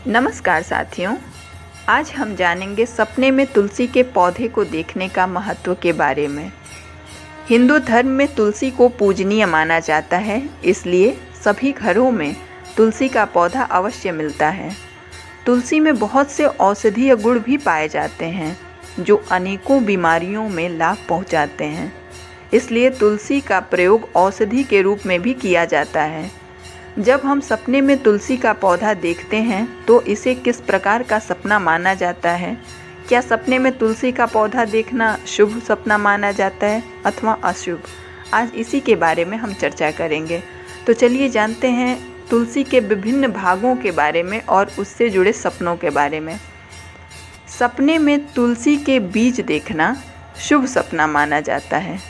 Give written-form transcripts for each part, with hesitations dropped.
नमस्कार साथियों, आज हम जानेंगे सपने में तुलसी के पौधे को देखने का महत्व के बारे में। हिंदू धर्म में तुलसी को पूजनीय माना जाता है, इसलिए सभी घरों में तुलसी का पौधा अवश्य मिलता है। तुलसी में बहुत से औषधीय गुण भी पाए जाते हैं जो अनेकों बीमारियों में लाभ पहुंचाते हैं। इसलिए तुलसी का प्रयोग औषधि के रूप में भी किया जाता है। जब हम सपने में तुलसी का पौधा देखते हैं तो इसे किस प्रकार का सपना माना जाता है? क्या सपने में तुलसी का पौधा देखना शुभ सपना माना जाता है अथवा अशुभ? आज इसी के बारे में हम चर्चा करेंगे। तो चलिए जानते हैं तुलसी के विभिन्न भागों के बारे में और उससे जुड़े सपनों के बारे में। सपने में तुलसी के बीज देखना शुभ सपना माना जाता है।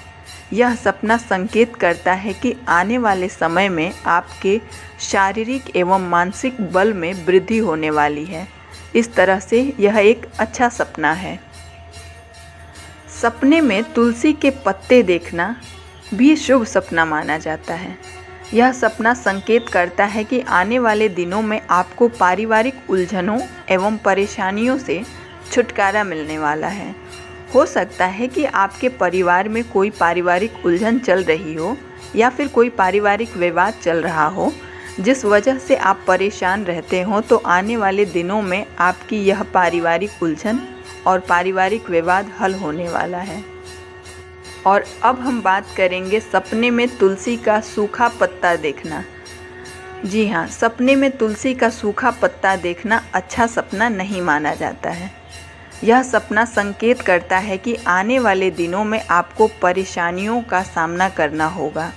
यह सपना संकेत करता है कि आने वाले समय में आपके शारीरिक एवं मानसिक बल में वृद्धि होने वाली है। इस तरह से यह एक अच्छा सपना है। सपने में तुलसी के पत्ते देखना भी शुभ सपना माना जाता है। यह सपना संकेत करता है कि आने वाले दिनों में आपको पारिवारिक उलझनों एवं परेशानियों से छुटकारा मिलने वाला है। हो सकता है कि आपके परिवार में कोई पारिवारिक उलझन चल रही हो या फिर कोई पारिवारिक विवाद चल रहा हो जिस वजह से आप परेशान रहते हो, तो आने वाले दिनों में आपकी यह पारिवारिक उलझन और पारिवारिक विवाद हल होने वाला है। और अब हम बात करेंगे सपने में तुलसी का सूखा पत्ता देखना। जी हाँ, सपने में तुलसी का सूखा पत्ता देखना अच्छा सपना नहीं माना जाता है। यह सपना संकेत करता है कि आने वाले दिनों में आपको परेशानियों का सामना करना होगा।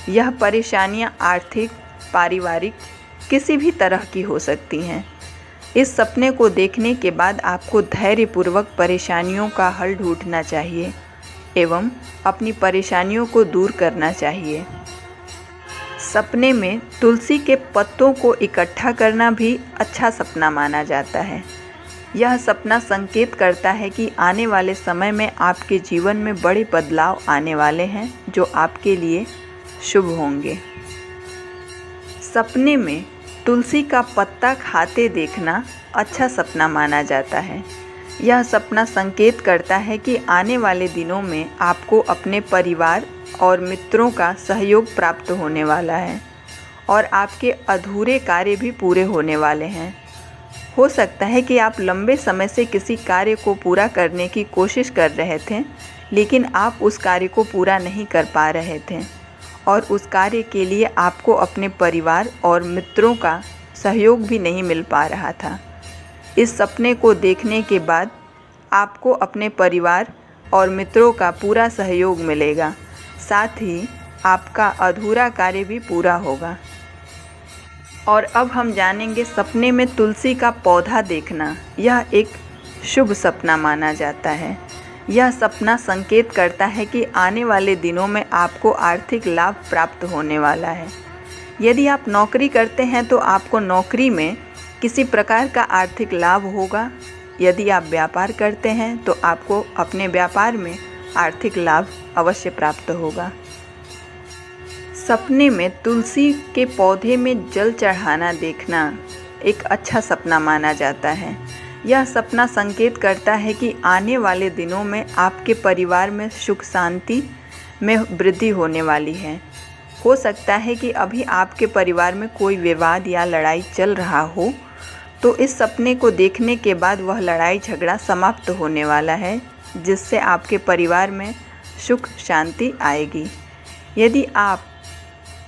यह परेशानियां आर्थिक, पारिवारिक, किसी भी तरह की हो सकती हैं। इस सपने को देखने के बाद आपको धैर्यपूर्वक परेशानियों का हल ढूंढना चाहिए एवं अपनी परेशानियों को दूर करना चाहिए। सपने में तुलसी के पत्तों को इकट्ठा करना भी अच्छा सपना माना जाता है। यह सपना संकेत करता है कि आने वाले समय में आपके जीवन में बड़े बदलाव आने वाले हैं जो आपके लिए शुभ होंगे। सपने में तुलसी का पत्ता खाते देखना अच्छा सपना माना जाता है। यह सपना संकेत करता है कि आने वाले दिनों में आपको अपने परिवार और मित्रों का सहयोग प्राप्त होने वाला है और आपके अधूरे कार्य भी पूरे होने वाले हैं। हो सकता है कि आप लंबे समय से किसी कार्य को पूरा करने की कोशिश कर रहे थे, लेकिन आप उस कार्य को पूरा नहीं कर पा रहे थे और उस कार्य के लिए आपको अपने परिवार और मित्रों का सहयोग भी नहीं मिल पा रहा था। इस सपने को देखने के बाद आपको अपने परिवार और मित्रों का पूरा सहयोग मिलेगा, साथ ही आपका अधूरा कार्य भी पूरा होगा। और अब हम जानेंगे सपने में तुलसी का पौधा देखना यह एक शुभ सपना माना जाता है। यह सपना संकेत करता है कि आने वाले दिनों में आपको आर्थिक लाभ प्राप्त होने वाला है। यदि आप नौकरी करते हैं तो आपको नौकरी में किसी प्रकार का आर्थिक लाभ होगा। यदि आप व्यापार करते हैं तो आपको अपने व्यापार में आर्थिक लाभ अवश्य प्राप्त होगा। सपने में तुलसी के पौधे में जल चढ़ाना देखना एक अच्छा सपना माना जाता है। यह सपना संकेत करता है कि आने वाले दिनों में आपके परिवार में सुख शांति में वृद्धि होने वाली है। हो सकता है कि अभी आपके परिवार में कोई विवाद या लड़ाई चल रहा हो, तो इस सपने को देखने के बाद वह लड़ाई झगड़ा समाप्त होने वाला है, जिससे आपके परिवार में सुख शांति आएगी। यदि आप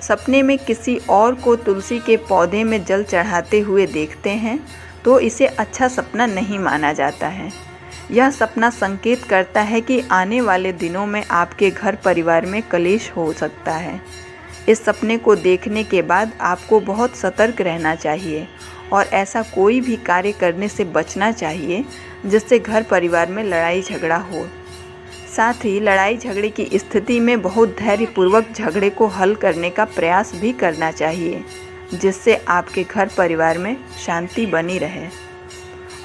सपने में किसी और को तुलसी के पौधे में जल चढ़ाते हुए देखते हैं तो इसे अच्छा सपना नहीं माना जाता है। यह सपना संकेत करता है कि आने वाले दिनों में आपके घर परिवार में कलेश हो सकता है। इस सपने को देखने के बाद आपको बहुत सतर्क रहना चाहिए और ऐसा कोई भी कार्य करने से बचना चाहिए जिससे घर परिवार में लड़ाई झगड़ा हो। साथ ही लड़ाई झगड़े की स्थिति में बहुत धैर्यपूर्वक झगड़े को हल करने का प्रयास भी करना चाहिए, जिससे आपके घर परिवार में शांति बनी रहे।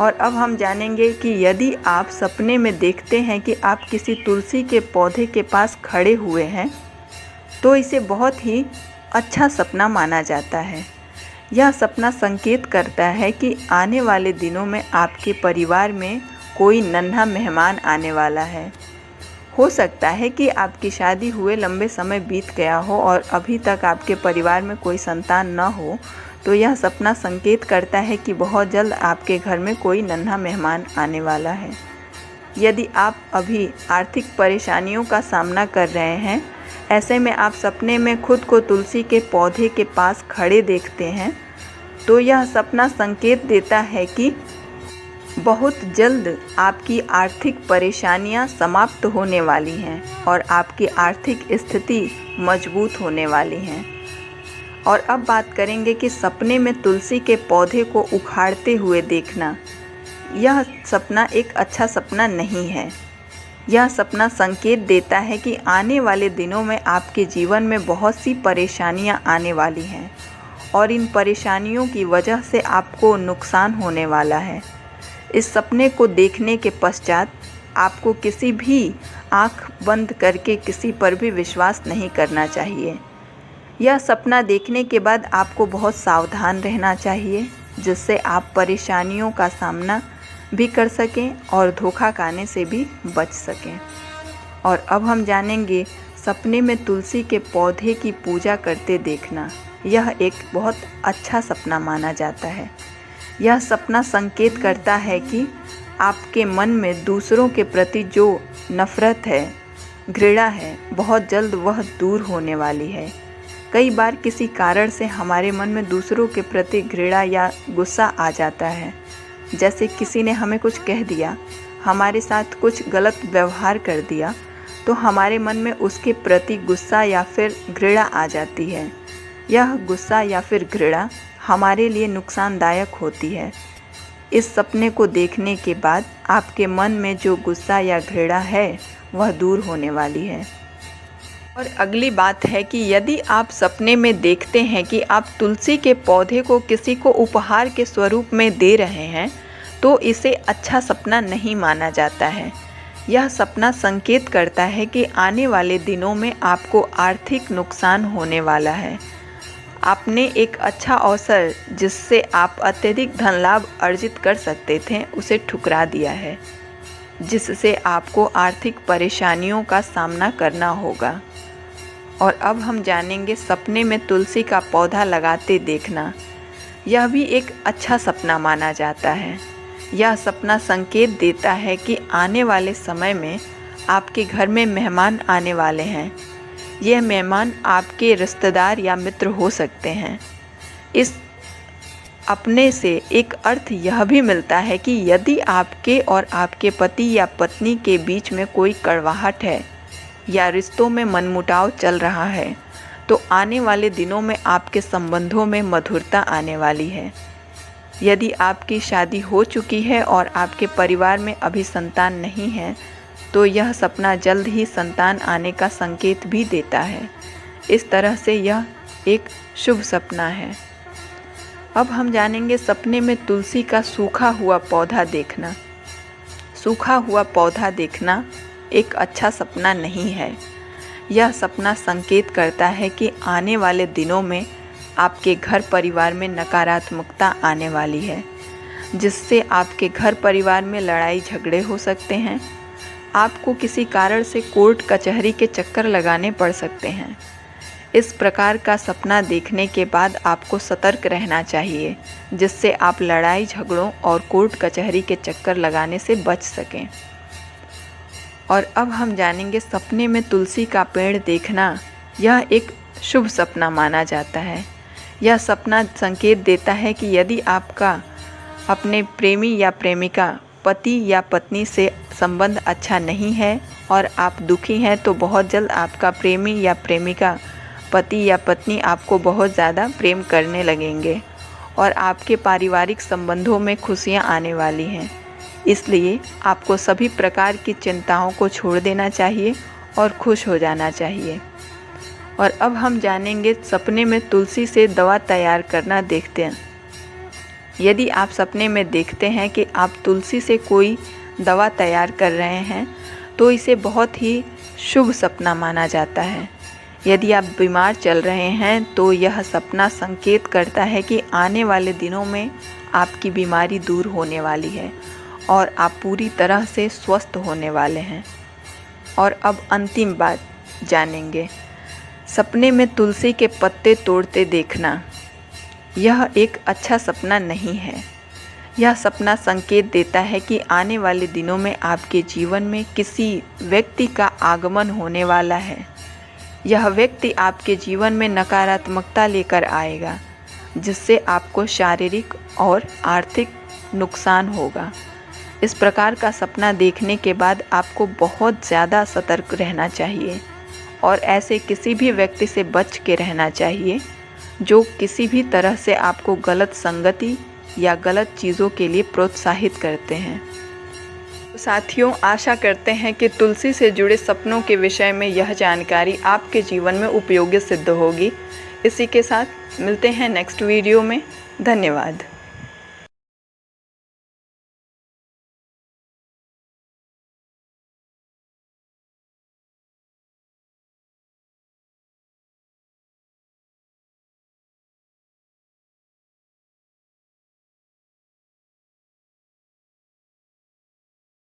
और अब हम जानेंगे कि यदि आप सपने में देखते हैं कि आप किसी तुलसी के पौधे के पास खड़े हुए हैं तो इसे बहुत ही अच्छा सपना माना जाता है। यह सपना संकेत करता है कि आने वाले दिनों में आपके परिवार में कोई नन्हा मेहमान आने वाला है। हो सकता है कि आपकी शादी हुए लंबे समय बीत गया हो और अभी तक आपके परिवार में कोई संतान न हो, तो यह सपना संकेत करता है कि बहुत जल्द आपके घर में कोई नन्हा मेहमान आने वाला है। यदि आप अभी आर्थिक परेशानियों का सामना कर रहे हैं, ऐसे में आप सपने में खुद को तुलसी के पौधे के पास खड़े देखते हैं, तो यह सपना संकेत देता है कि बहुत जल्द आपकी आर्थिक परेशानियां समाप्त होने वाली हैं और आपकी आर्थिक स्थिति मजबूत होने वाली हैं। और अब बात करेंगे कि सपने में तुलसी के पौधे को उखाड़ते हुए देखना। यह सपना एक अच्छा सपना नहीं है। यह सपना संकेत देता है कि आने वाले दिनों में आपके जीवन में बहुत सी परेशानियां आने वाली हैं और इन परेशानियों की वजह से आपको नुकसान होने वाला है। इस सपने को देखने के पश्चात आपको किसी भी आंख बंद करके किसी पर भी विश्वास नहीं करना चाहिए। यह सपना देखने के बाद आपको बहुत सावधान रहना चाहिए, जिससे आप परेशानियों का सामना भी कर सकें और धोखा खाने से भी बच सकें। और अब हम जानेंगे सपने में तुलसी के पौधे की पूजा करते देखना। यह एक बहुत अच्छा सपना माना जाता है। यह सपना संकेत करता है कि आपके मन में दूसरों के प्रति जो नफ़रत है, घृणा है, बहुत जल्द वह दूर होने वाली है। कई बार किसी कारण से हमारे मन में दूसरों के प्रति घृणा या गुस्सा आ जाता है। जैसे किसी ने हमें कुछ कह दिया, हमारे साथ कुछ गलत व्यवहार कर दिया, तो हमारे मन में उसके प्रति गुस्सा या फिर घृणा आ जाती है। यह गुस्सा या फिर घृणा हमारे लिए नुकसानदायक होती है। इस सपने को देखने के बाद आपके मन में जो गुस्सा या घृणा है वह दूर होने वाली है। और अगली बात है कि यदि आप सपने में देखते हैं कि आप तुलसी के पौधे को किसी को उपहार के स्वरूप में दे रहे हैं, तो इसे अच्छा सपना नहीं माना जाता है। यह सपना संकेत करता है कि आने वाले दिनों में आपको आर्थिक नुकसान होने वाला है। आपने एक अच्छा अवसर जिससे आप अत्यधिक धन लाभ अर्जित कर सकते थे, उसे ठुकरा दिया है, जिससे आपको आर्थिक परेशानियों का सामना करना होगा। और अब हम जानेंगे सपने में तुलसी का पौधा लगाते देखना। यह भी एक अच्छा सपना माना जाता है। यह सपना संकेत देता है कि आने वाले समय में आपके घर में मेहमान आने वाले हैं। यह मेहमान आपके रिश्तेदार या मित्र हो सकते हैं। इस अपने से एक अर्थ यह भी मिलता है कि यदि आपके और आपके पति या पत्नी के बीच में कोई कड़वाहट है या रिश्तों में मनमुटाव चल रहा है, तो आने वाले दिनों में आपके संबंधों में मधुरता आने वाली है। यदि आपकी शादी हो चुकी है और आपके परिवार में अभी संतान नहीं है, तो यह सपना जल्द ही संतान आने का संकेत भी देता है। इस तरह से यह एक शुभ सपना है। अब हम जानेंगे सपने में तुलसी का सूखा हुआ पौधा देखना। सूखा हुआ पौधा देखना एक अच्छा सपना नहीं है। यह सपना संकेत करता है कि आने वाले दिनों में आपके घर परिवार में नकारात्मकता आने वाली है, जिससे आपके घर परिवार में लड़ाई झगड़े हो सकते हैं। आपको किसी कारण से कोर्ट कचहरी के चक्कर लगाने पड़ सकते हैं। इस प्रकार का सपना देखने के बाद आपको सतर्क रहना चाहिए, जिससे आप लड़ाई झगड़ों और कोर्ट कचहरी के चक्कर लगाने से बच सकें। और अब हम जानेंगे सपने में तुलसी का पेड़ देखना। यह एक शुभ सपना माना जाता है। यह सपना संकेत देता है कि यदि आपका अपने प्रेमी या प्रेमिका, पति या पत्नी से संबंध अच्छा नहीं है और आप दुखी हैं, तो बहुत जल्द आपका प्रेमी या प्रेमिका, पति या पत्नी आपको बहुत ज़्यादा प्रेम करने लगेंगे और आपके पारिवारिक संबंधों में खुशियां आने वाली हैं। इसलिए आपको सभी प्रकार की चिंताओं को छोड़ देना चाहिए और खुश हो जाना चाहिए। और अब हम जानेंगे सपने में तुलसी से दवा तैयार करना देखते हैं। यदि आप सपने में देखते हैं कि आप तुलसी से कोई दवा तैयार कर रहे हैं, तो इसे बहुत ही शुभ सपना माना जाता है। यदि आप बीमार चल रहे हैं तो यह सपना संकेत करता है कि आने वाले दिनों में आपकी बीमारी दूर होने वाली है और आप पूरी तरह से स्वस्थ होने वाले हैं। और अब अंतिम बात जानेंगे, सपने में तुलसी के पत्ते तोड़ते देखना यह एक अच्छा सपना नहीं है। यह सपना संकेत देता है कि आने वाले दिनों में आपके जीवन में किसी व्यक्ति का आगमन होने वाला है। यह व्यक्ति आपके जीवन में नकारात्मकता लेकर आएगा, जिससे आपको शारीरिक और आर्थिक नुकसान होगा। इस प्रकार का सपना देखने के बाद आपको बहुत ज़्यादा सतर्क रहना चाहिए और ऐसे किसी भी व्यक्ति से बच के रहना चाहिए जो किसी भी तरह से आपको गलत संगति या गलत चीज़ों के लिए प्रोत्साहित करते हैं। तो साथियों, आशा करते हैं कि तुलसी से जुड़े सपनों के विषय में यह जानकारी आपके जीवन में उपयोगी सिद्ध होगी। इसी के साथ मिलते हैं नेक्स्ट वीडियो में। धन्यवाद।